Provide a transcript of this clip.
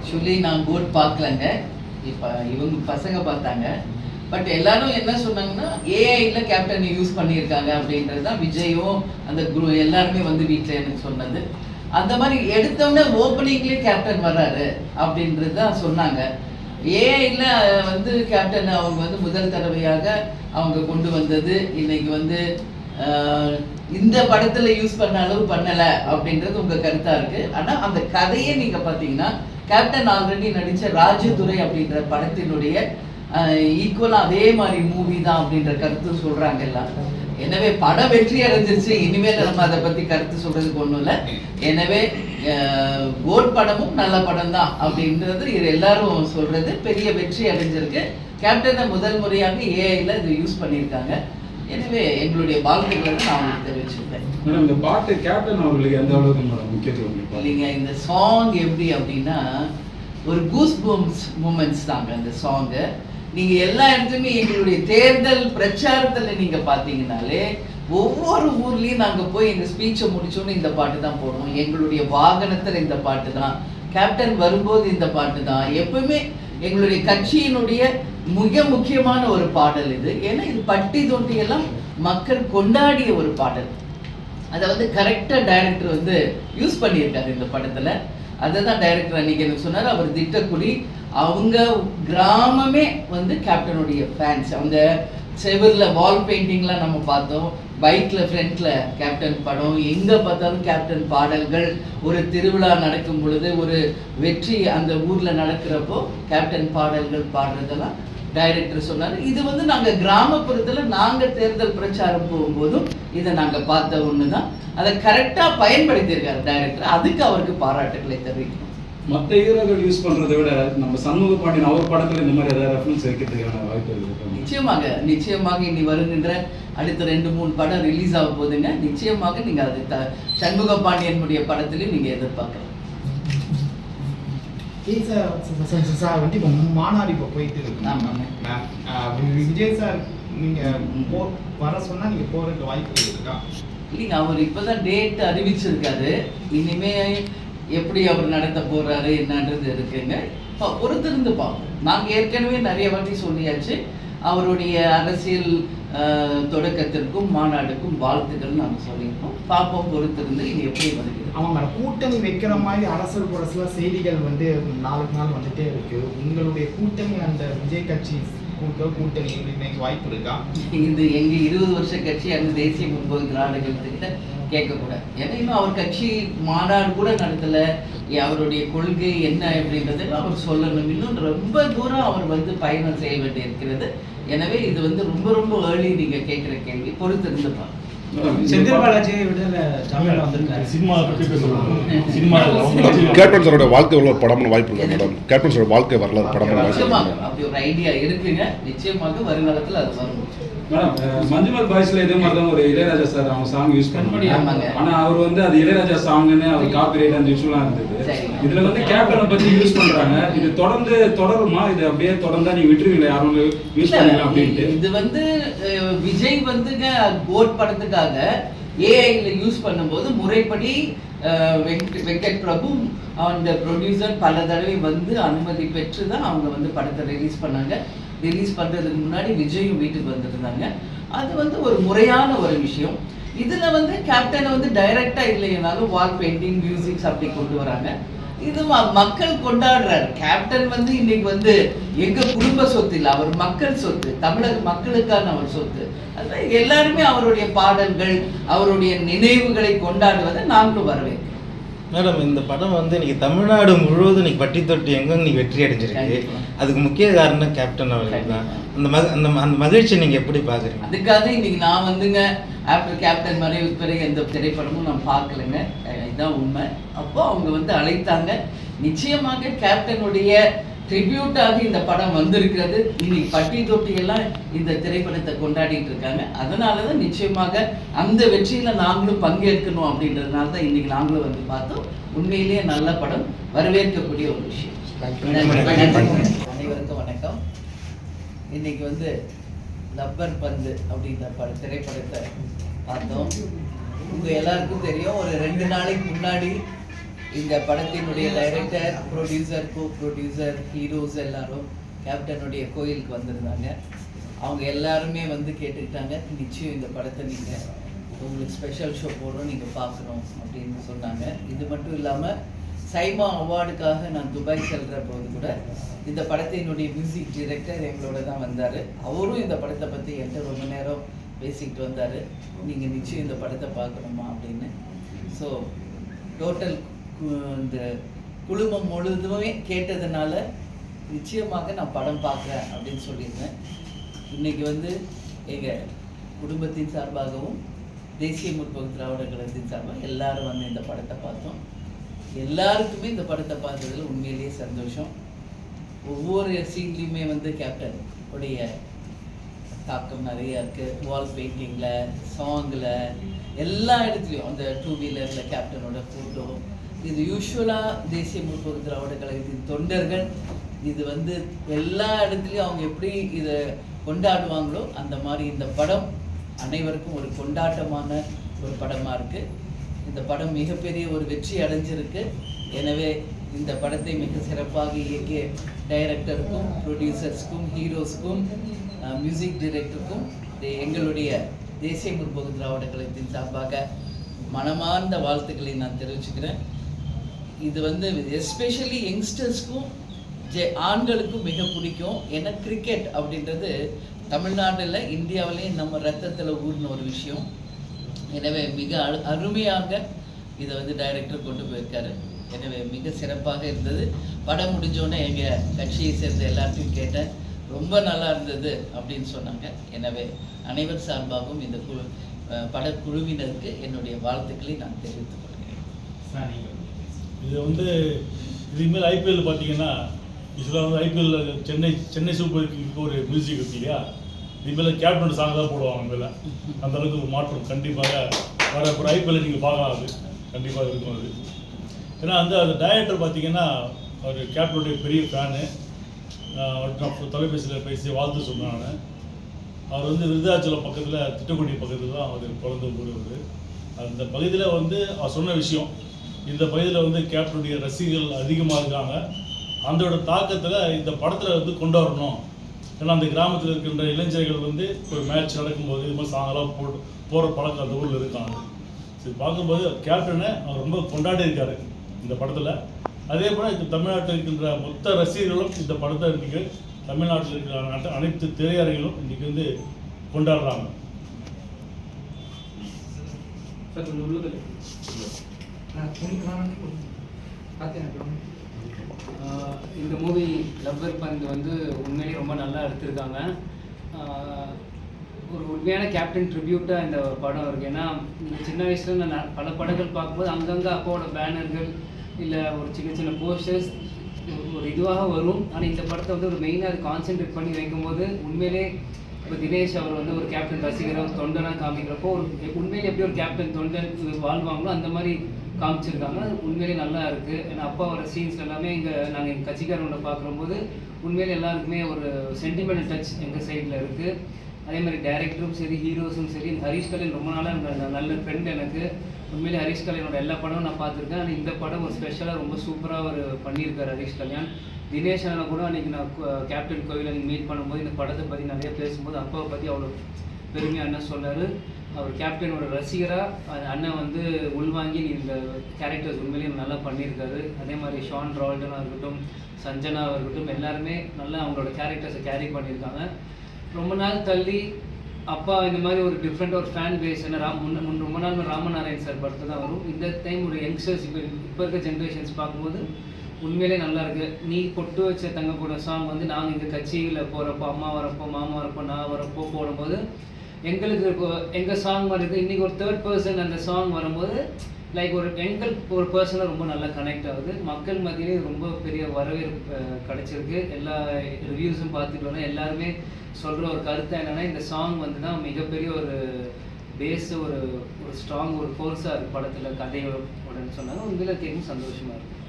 Actually நான் code பார்க்கலங்க. இப்போ இவங்க பசங்க பார்த்தாங்க. பட் எல்லாரும் என்ன சொன்னாங்கன்னா ஏஐயில் கேப்டன் யூஸ் பண்ணியிருக்காங்க அப்படின்றது தான் விஜயும் அந்த எல்லாருமே வந்து வீட்டில் எனக்கு சொன்னது. அந்த மாதிரி எடுத்தவொடனே ஓப்பனிங்லேயே கேப்டன் வர்றாரு அப்படின்றது தான் சொன்னாங்க. ஏஐயில் வந்து கேப்டன் அவங்க வந்து முதல் தடவையாக அவங்க கொண்டு வந்தது இன்னைக்கு வந்து இந்த படத்தில் யூஸ் பண்ண அளவு பண்ணலை அப்படின்றது உங்கள் கருத்தாக இருக்குது. ஆனால் அந்த கதையை நீங்கள் பார்த்தீங்கன்னா கேப்டன் ஆல்ரெடி நடித்த ராஜதுரை அப்படின்ற படத்தினுடைய ஈக்குவலாக அதே மாதிரி மூவி தான் அப்படின்ற கருத்து சொல்கிறாங்க எல்லாம். எனவே படம் வெற்றி அடைஞ்சிருச்சு, இனிமேல் நம்ம அதை பற்றி கருத்து சொல்கிறதுக்கு ஒன்றும் இல்லை. எனவே கோட் படமும் நல்ல படம் தான் அப்படின்றது இது எல்லாரும் சொல்கிறது. பெரிய வெற்றி அடைஞ்சிருக்கு. கேப்டனை முதல் முறையாக ஏஐயில் இது யூஸ் பண்ணியிருக்காங்க. எனவே எங்களுடைய வாழ்க்கைகளை நான் உங்களுக்கு தெரிவிச்சிருக்கேன். இந்த பாட்டு கேப்டன் அவர்களுக்கு எந்த அளவுக்கு முக்கியத்துவம் இல்லைங்க. இந்த சாங் எப்படி அப்படின்னா ஒரு கூஸ் பம்ப்ஸ் மூமெண்ட்ஸ் தாங்க அந்த சாங்கு. நீங்கள் எல்லா இடத்துலையுமே எங்களுடைய தேர்தல் பிரச்சாரத்தில் நீங்கள் பார்த்தீங்கன்னாலே ஒவ்வொரு ஊர்லேயும் நாங்கள் போய் எங்கள் ஸ்பீச்சை முடிச்சோன்னு இந்த பாட்டு தான் போடுவோம். எங்களுடைய வாகனத்தில் இந்த பாட்டு தான், கேப்டன் வரும்போது இந்த பாட்டு தான். எப்பவுமே எங்களுடைய கட்சியினுடைய மிக முக்கியமான ஒரு பாடல் இது. ஏன்னா இது பட்டி தொட்டியெல்லாம் மக்கள் கொண்டாடிய ஒரு பாடல். அதை வந்து கரெக்டாக டைரக்டர் வந்து யூஸ் பண்ணியிருக்காரு இந்த படத்தில். அதை தான் டைரக்டர் அன்றைக்கி எனக்கு சொன்னார். அவர் திட்டக்குடி அவங்க கிராமமே வந்து கேப்டனுடைய ஃபேன்ஸ். அவங்க செவரில் வால் பெயிண்டிங்லாம் நம்ம பார்த்தோம். பைக்கில் ஃப்ரண்ட்டில் கேப்டன் படம், எங்கே பார்த்தாலும் கேப்டன் பாடல்கள். ஒரு திருவிழா நடக்கும் பொழுது, ஒரு வெற்றி அந்த ஊரில் நடக்கிறப்போ கேப்டன் பாடல்கள் பாடுறதெல்லாம் டைரக்டர் சொன்னார். இது வந்து நாங்கள் கிராமப்புறத்தில் நாங்கள் தேர்தல் பிரச்சாரம் போகும்போதும் இதை நாங்கள் பார்த்த ஒன்று தான். அதை கரெக்டாக பயன்படுத்தியிருக்காரு டைரக்டர். அதுக்கு அவருக்கு பாராட்டுகளை தெரிவிக்கணும். மற்ற ஹீரோக்கள் யூஸ் பண்ணுறதை விட நம்ம சண்முக பாண்டியன் அவர் படத்தில் இந்த மாதிரி ஏதாவது ரெஃபரன்ஸ் வைக்கிறதுக்கான வாய்ப்பு இருக்கு. நிச்சயமாக இனி வருகின்ற அடுத்த 2-3 படம் ரிலீஸ் ஆக போகுதுங்க. நிச்சயமாக நீங்கள் அது சண்முக பாண்டியனுடைய படத்துலையும் நீங்கள் எதிர்பார்க்கலாம். சார் வந்து இப்போ மாநாடு இப்போ போயிட்டு இருக்கு. விஜய் சார் நீங்கள் வர சொன்னால் நீங்கள் போகிறதுக்கு வாய்ப்பு இருக்கா? இல்லைங்க, அவர் இப்போ தான் டேட் அறிவிச்சிருக்காரு. இனிமே எப்படி அவர் நடத்த போகிறாரு என்னன்றது இருக்குங்க. பொறுத்திருந்து பார்ப்போம். நாங்கள் ஏற்கனவே நிறைய வாட்டி சொல்லியாச்சு. அவருடைய அரசியல் தொடக்கத்திற்கும் மாநாடுக்கும் வாழ்த்துக்கள் நாங்கள் சொல்லியிருக்கோம். பார்ப்போம், பொறுத்திருந்து இது எப்படி வருகிறது. அவங்க கூட்டணி வைக்கிற மாதிரி அரசியல் புரசலாக செய்திகள் வந்து நாளுக்கு நாள் வந்துட்டே இருக்கு. உங்களுடைய கூட்டணி அந்த விஜய் கட்சி கூட்டணி இன்னைக்கு வாய்ப்பு இருக்கா? இது எங்கள் 20 வருஷ கட்சி அந்த தேசிய முற்போக்கு திராவிடர்கள்கிட்ட கேட்கக்கூடாது. ஏன்னா இன்னும் அவர் கட்சி மாநாடு கூட நடத்தலை. அவருடைய கொள்கை என்ன அப்படின்றதுல அவர் சொல்லணும். இன்னும் ரொம்ப தூரம் அவர் வந்து பயணம் செய்ய வேண்டி இருக்கிறது. எனவே இது வந்து ரொம்ப ரொம்ப ஏர்லி நீங்கள் கேட்குற கேள்வி. பொறுத்திருந்துப்பா. செந்தில் பாலாஜியை விட ஜாமீன்ல வந்திருக்காரு. சினிமா பற்றி பேசுறோம். சினிமா கேப்டன் சாரோட வாழ்க்கை வரலாறு படம்னு வாய்ப்பு இருக்கா மேடம்? கேப்டன் சாரோட வாழ்க்கை வரலாறு படம் நிச்சயமாக அப்படி ஒரு ஐடியா இருக்குங்க. நிச்சயமாக வருங்காலத்தில் அது வரும். மேடம், மஞ்சுமல் பாய்ஸ்ல இதே மாதிரி தான் ஒரு இளையராஜா சார் அவங்க சாங் யூஸ் பண்ணுவாங்க. ஆனா அவர் வந்து அது இளையராஜா சாங்னு அவர் காப்பிரைட் அந்த இஷ்யூலாம் இருந்தது. இதுல வந்து கேப்டனை பத்தி யூஸ் பண்றாங்க. இது தொடருமா? இது அப்படியே தொடர்ந்தா நீங்க விட்டுருவீங்களா? யாரும் யூஸ் பண்ணலாம் அப்படின்ட்டு. இது வந்து விஜய் வந்துங்க கோட் படத்துக்காக ஏஐல யூஸ் பண்ணும்போது முறைப்படி வெங்கட் பிரபு அந்த ப்ரொடியூசர் பல தடவை வந்து அனுமதி பெற்று தான் அவங்க வந்து படத்தை ரிலீஸ் பண்ணாங்க. ரிலீஸ் பண்ணுறதுக்கு முன்னாடி விஜயும் வீட்டுக்கு வந்துருந்தாங்க. அது வந்து ஒரு முறையான ஒரு விஷயம். இதில் வந்து கேப்டனை வந்து டைரக்டாக இல்லைனாலும் வால் பெயிண்டிங், மியூசிக்ஸ் அப்படி கொண்டு வராங்க. இது மக்கள் கொண்டாடுறாரு. கேப்டன் வந்து இன்னைக்கு வந்து எங்கள் குடும்ப சொத்து இல்லை, அவர் மக்கள் சொத்து, தமிழக மக்களுக்கான அவர் சொத்து. அதனால எல்லாருமே அவருடைய பாடல்கள், அவருடைய நினைவுகளை கொண்டாடுவதை நாங்களும் வரவேற்கிறோம். மேடம், இந்த படம் வந்து இன்னைக்கு தமிழ்நாடு முழுவதும் இன்னைக்கு பட்டி தொட்டி எங்கே இன்னைக்கு வெற்றி அடைஞ்சிருக்கு. அதுக்கு முக்கிய காரணம் கேப்டன் அவர்கள் தான். அந்த மகிழ்ச்சி நீங்கள் எப்படி பார்க்குறீங்க? அதுக்காக இன்னைக்கு நான் வந்துங்க ஆஃப்டர் கேப்டன் மறைவுக்கு பிறகு எந்த திரைப்படமும் நான் பார்க்கலைங்க. இதுதான் உண்மை. அப்போ அவங்க வந்து அழைத்தாங்க. நிச்சயமாக கேப்டனுடைய ட்ரிபியூட்டாக இந்த படம் வந்திருக்கிறது. இன்னைக்கு பட்டி தொட்டியெல்லாம் இந்த திரைப்படத்தை கொண்டாடிட்டு இருக்காங்க. அதனால தான் நிச்சயமாக அந்த வெற்றியில் நாங்களும் பங்கேற்கணும் அப்படின்றதுனால தான் இன்னைக்கு நாங்களும் வந்து பார்த்தோம். உண்மையிலேயே நல்ல படம், வரவேற்கக்கூடிய ஒரு விஷயம். அனைவருக்கும் வணக்கம். இன்னைக்கு வந்து லப்பர் பந்து அப்படின்ற திரைப்படத்தை பார்த்தோம். உங்கள் எல்லாருக்கும் தெரியும், ஒரு 2 நாளைக்கு முன்னாடி இந்த படத்தினுடைய டைரக்டர், ப்ரொடியூசர், கோ ப்ரொடியூசர், ஹீரோஸ் எல்லாரும் கேப்டனுடைய கோயிலுக்கு வந்திருந்தாங்க. அவங்க எல்லாருமே வந்து கேட்டுக்கிட்டாங்க, நிச்சயம் இந்த படத்தை நீங்கள் உங்களுக்கு ஸ்பெஷல் ஷோ போடுறோம், நீங்கள் பார்க்கணும் அப்படின்னு சொன்னாங்க. இது மட்டும் இல்லாமல் சைமா அவார்டுக்காக நான் துபாய் செல்கிற போது கூட இந்த படத்தினுடைய மியூசிக் டைரக்டர் எங்களோட தான் வந்தார். அவரும் இந்த படத்தை பற்றி என்கிட்ட ரொம்ப நேரம் பேசிக்கிட்டு வந்தார், நீங்கள் நிச்சயம் இந்த படத்தை பார்க்கணுமா அப்படின்னு. ஸோ டோட்டல் இந்த குழுமம் முழுதுமே கேட்டதுனால நிச்சயமாக நான் படம் பார்க்குறேன் அப்படின்னு சொல்லியிருந்தேன். இன்றைக்கி வந்து எங்கள் குடும்பத்தின் சார்பாகவும் தேசிய முற்போக்கு திராவிடர் கழகத்தின் சார்பாக எல்லாரும் வந்து இந்த படத்தை பார்த்தோம். எல்லாருக்குமே இந்த படத்தை பார்த்ததில் உண்மையிலேயே சந்தோஷம். ஒவ்வொரு சீன்லேயுமே வந்து கேப்டன் உடைய தாக்கம் நிறையா இருக்குது. வால் பெயிண்டிங்கில், சாங்கில், எல்லா இடத்துலையும் அந்த 2 வீலரில் கேப்டனோட ஃபோட்டோ. இது யூஸ்வலாக தேசிய முற்போக்கு திராவிட கழகத்தின் தொண்டர்கள் இது வந்து எல்லா இடத்துலையும் அவங்க எப்படி இதை கொண்டாடுவாங்களோ அந்த மாதிரி இந்த படம் அனைவருக்கும் ஒரு கொண்டாட்டமான ஒரு படமாக இருக்குது. இந்த படம் மிகப்பெரிய ஒரு வெற்றி அடைஞ்சிருக்கு. எனவே இந்த படத்தை மிக சிறப்பாக இயக்கிய டைரக்டருக்கும், ப்ரொடியூசர்ஸ்க்கும், ஹீரோஸ்க்கும், மியூசிக் டைரக்டருக்கும் எங்களுடைய தேசிய முற்போக்கு திராவிட கழகத்தின் சார்பாக மனமார்ந்த வாழ்த்துக்களை நான் தெரிவிச்சுக்கிறேன். இது வந்து எஸ்பெஷலி யங்ஸ்டர்ஸ்க்கும் ஆண்களுக்கும் மிக பிடிக்கும். ஏன்னா கிரிக்கெட் அப்படின்றது தமிழ்நாட்டில், இந்தியாவிலேயும் நம்ம ரத்தத்தில் ஊறின ஒரு விஷயம். எனவே மிக அருமையாக இதை வந்து டைரக்டர் கொண்டு போயிருக்காரு. எனவே மிக சிறப்பாக இருந்தது. படம் முடிஞ்சோடனே எங்கள் கட்சியை சேர்ந்த எல்லாத்தையும் கேட்டேன், ரொம்ப நல்லா இருந்தது அப்படின்னு சொன்னாங்க. எனவே அனைவர் சார்பாகவும் இந்த படக்குழுவினருக்கு என்னுடைய வாழ்த்துக்களை நான் தெரிவித்துக் கொள்கிறேன். இது வந்து இதுமாரி ஐபிஎல் பார்த்தீங்கன்னா யூஸ்வலாக வந்து ஐபிஎல் சென்னை சூப்பர் கிங்க்கு ஒரு மியூசிக் இருக்கு இல்லையா, இதுமாதிரி கேப்டன் சாங் தான் போடுவாங்க. மேலே அந்த அளவுக்கு ஒரு மாற்றம் கண்டிப்பாக வர ஒரு ஐபிஎல் நீங்கள் பார்க்கலாம். அது கண்டிப்பாக இருக்கும். அது ஏன்னா வந்து அந்த டைரக்டர் பார்த்தீங்கன்னா அவர் கேப்டனுடைய பெரிய ஃபேனு. அவர்கிட்ட தொலைபேசியில் பேசி வாழ்த்து சொன்னாங்க. அவர் வந்து விருதாச்சலம் பக்கத்தில், திட்டக்குடி பக்கத்தில் தான் அவர் பிறந்த ஊர். அந்த பகுதியில் வந்து அவர் சொன்ன விஷயம், இந்த பகுதியில் வந்து கேப்டனுடைய ரசிகர்கள் அதிகமாக இருக்காங்க. அதோட தாக்கத்தில் இந்த படத்தில் வந்து கொண்டு வரணும். ஏன்னா அந்த கிராமத்தில் இருக்கின்ற இளைஞர்கள் வந்து ஒரு மேட்ச் நடக்கும்போது இது மாதிரி சாங்கெல்லாம் போகிற பழக்கம் அந்த ஊரில் இருக்காங்க. சரி, பார்க்கும்போது கேப்டனை அவர் ரொம்ப கொண்டாடி இருக்காரு இந்த படத்தில். அதே போல் இந்த தமிழ்நாட்டில் இருக்கின்ற மொத்த ரசிகர்களும் இந்த படத்தை இன்றைக்கி தமிழ்நாட்டில் இருக்கிற அனைத்து திரையரங்களும் இன்றைக்கி வந்து கொண்டாடுறாங்க. இந்த மூவி லவ்வர் பந்து வந்து உண்மையிலேயே ரொம்ப நல்லா எடுத்திருக்காங்க. ஒரு உண்மையான கேப்டன் ட்ரிபியூட்டாக இந்த படம் இருக்குது. ஏன்னா சின்ன வயசில் நான் பல படங்கள் பார்க்கும்போது அங்கங்கே அப்பாவோட பேனர்கள் இல்லை ஒரு சின்ன சின்ன போஸ்டர்ஸ் ஒரு இதுவாக வரும். ஆனால் இந்த படத்தை வந்து ஒரு மெயினாக அது கான்சென்ட்ரேட் பண்ணி வைக்கும்போது உண்மையிலே இப்போ தினேஷ் அவர் வந்து ஒரு கேப்டன் ரசிகராக ஒரு தொண்டனாக காமிக்கிறப்போ ஒரு உண்மையிலே எப்படி ஒரு கேப்டன் தொண்டன் வாழ்வாங்களோ அந்த மாதிரி காமிச்சிருக்காங்க. அது உண்மையிலே நல்லா இருக்குது. ஏன்னா அப்பா வர சீன்ஸ் எல்லாமே நாங்கள் எங்கள் கட்சிக்காரங்கள பார்க்கும்போது உண்மையிலே எல்லாருக்குமே ஒரு சென்டிமெண்டல் டச் எங்கள் சைடில் இருக்குது. அதே மாதிரி டைரக்டரும் சரி, ஹீரோஸும் சரி. ஹரிஷ் கல்யாண் ரொம்ப நாளாக நல்ல ஃப்ரெண்ட் எனக்கு. உண்மையிலே ஹரிஷ் கல்யாணோட எல்லா படமும் நான் பார்த்துருக்கேன். ஆனால் இந்த படம் ஒரு ஸ்பெஷலாக ரொம்ப சூப்பராக ஒரு பண்ணியிருக்காரு ஹரிஷ் கல்யாண். தினேஷ் அண்ணனை கூட அன்றைக்கி நான் கேப்டன் கோவிலில் நீங்கள் மீட் பண்ணும்போது இந்த படத்தை பற்றி நிறைய பேசும்போது அப்பாவை பற்றி அவ்வளோ பெருமையாக அண்ணன் சொன்னார். அவர் கேப்டனோட ரசிகராக அண்ணன் வந்து உள்வாங்கி இந்த கேரக்டர்ஸ் உண்மையிலேயே நல்லா பண்ணியிருக்காரு. அதே மாதிரி ஷான் ரால்டனாக இருக்கட்டும், சஞ்சனாவாக இருக்கட்டும், எல்லாருமே நல்லா அவங்களோட கேரக்டர்ஸை கேரி பண்ணியிருக்காங்க. ரொம்ப நாள் தள்ளி அப்பா இந்த மாதிரி ஒரு டிஃப்ரெண்ட் ஒரு ஃபேன் பேஸ். ஏன்னா ரொம்ப நாள் ராமநாராயண் சார் படத்தை தான் வரும். இந்த டைம் ஒரு யங்ஸ்டர்ஸ் இப்போ இருக்க ஜென்ரேஷன்ஸ் பார்க்கும்போது உண்மையிலே நல்லா இருக்குது. நீ பொட்டு வச்ச தங்க போட சாங் வந்து நாங்கள் எங்கள் கட்சியில் போகிறப்போ, அம்மா வரப்போ, மாமா வரப்போ, நான் வரப்போ போடும்போது எங்களுக்கு இப்போ எங்கள் சாங் வருது. இன்றைக்கி ஒரு தேர்ட் பர்சன் அந்த சாங் வரும்போது லைக் எங்களுக்கு ஒரு பர்சனாக ரொம்ப நல்லா கனெக்ட் ஆகுது. மக்கள் மத்தியிலே ரொம்ப பெரிய வரவேற்பு கிடச்சிருக்கு. எல்லா ரிவ்யூஸும் பார்த்துட்டு வரேன். எல்லாருமே சொல்கிற ஒரு கருத்து என்னென்னா இந்த சாங் வந்து தான் மிகப்பெரிய ஒரு பேஸு, ஒரு ஸ்ட்ராங் ஒரு ஃபோர்ஸாக இருக்குது படத்தில் கதையோடன்னு சொன்னாங்க. உண்மையில கேட்கும் சந்தோஷமாக இருக்குது.